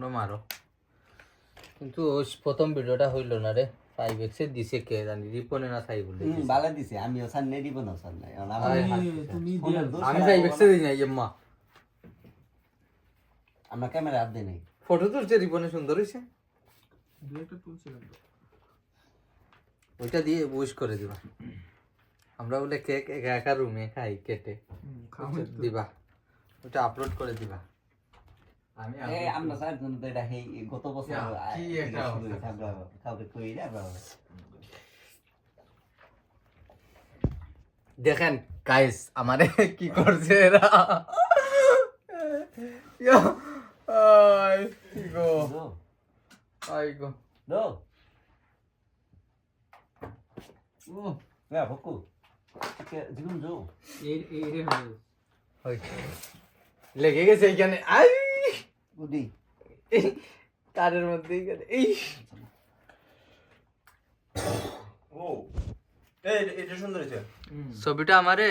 তোমরা মারো কিন্তু ওই প্রথম ভিডিওটা হইলো না রে 5x এ দিছে কে জানি রিপনে না চাই বলে ভালো দিছে আমিও সামনে দিব না সামনে আমি 5x এ দিই নাই আম্মা আমরা ক্যামেরা হাত দেই নাই ফটো তুলছে রিপনে সুন্দর হইছে দুইটা তুলছিলাম তো ওইটা দিয়ে বুশ করে দিবা আমরা বলে কেক একা একা রুমে খাই কেটে দিবা ওটা আপলোড করে দিবা আমি এই আমরা স্যার জন্য তো এটা হেই গত বছর কি একটা আমরা কাউকে কই না আমরা দেখেন গাইস আমারে কি করছে এরা yeah I go though I go দো না বকু কে জিগুম জো এই রে হবে হই লেগে গেছে এখানে আই গুডি তারের মধ্যে এই ও এটা সুন্দর হয়েছে ছবিটা আমারে